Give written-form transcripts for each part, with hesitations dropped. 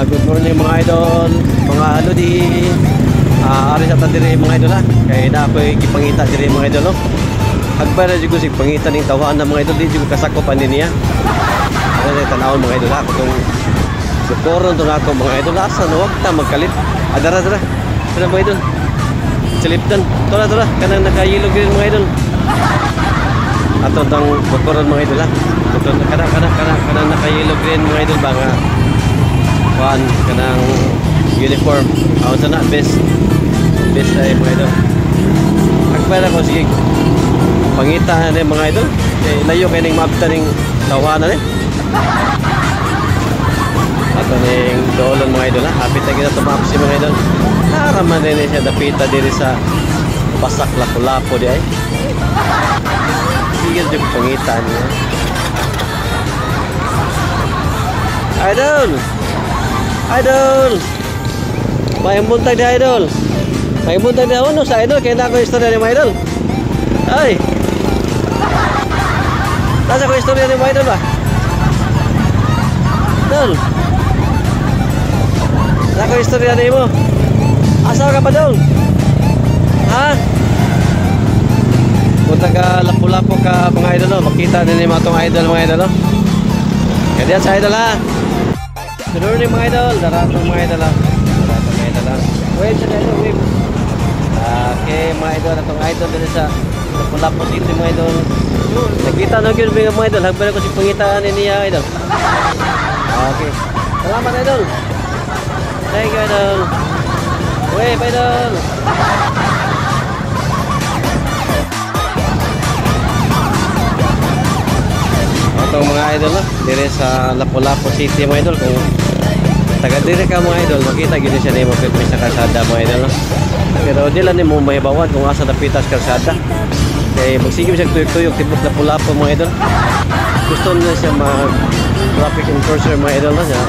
Good morning mga idol, mga lodi. Ari sa tadiri mga idol ha. Kaya na ako ipangita diri mga idol no. Hagbay na jugo sig pangita ning tawhan na mga idol di jugo kasakopan din niya. Ano na tanawon mga idol ha. Kung sukoron to nako mga idol asa no wag ta magkalit. Adara dara. Sila mga idol. Siliptan. Tora kanang nakayilog din mga idol. Ato tang sukoron mga idol ha. Kanang nakayilog din mga idol ba nga kuan kanang uniform ako sana best ay mga idol agpala ko sige pangita na mga idol layo kayo ning maabta ning tawanan ato ning doolon mga idol hapit na kita tumapos si mga idol naraman din siya dapita diri sa pasak lapu-lapu di ay sige dito pangita niya Idol! May buntag di idol. May buntag di ano sa idol kaya na ako istorya ni mga idol. Ay. Nasa ko istorya ni mga idol ba? Idol. Nasa ko istorya ni mo. Asa ka pa dong? Ha? Punta ka lapu-lapu ka mga idol no. Makita din ni mga itong idol mga idol no. Kaya diyan sa idol ha. Good morning mga idol, daratong mga idol lang. Wave sa idol, wave. Okay mga idol, itong idol din sa Lapu-Lapu City mga idol. Nakita na yun mga idol, hagbala ko si pangitaan niya idol. Okay, salamat idol. Thank you idol. Wave idol. Itong mga idol no, dire sa Lapu-Lapu City mga idol. Kung taga dire ka mga idol, makita gini siya nimo pit sa kalsada mga idol no. Pero di lang nimo mahibawan kung asa dapitas kalsada. Kaya magsigim siya tuyok-tuyok tibok Lapu-Lapu mga idol. Gusto na siya mag traffic enforcer mga idol no siya.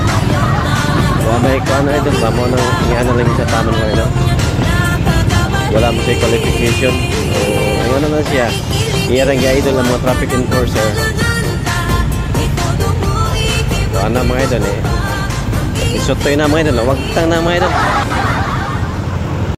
Wala may kuan idol, mamo nang ingana lang sa taman mga idol. Wala mo siya qualification. So, ano na siya? Iyarang idol ang mga traffic enforcer. So, ano mga idol isutoy na mga idol, wag tang na mga idol.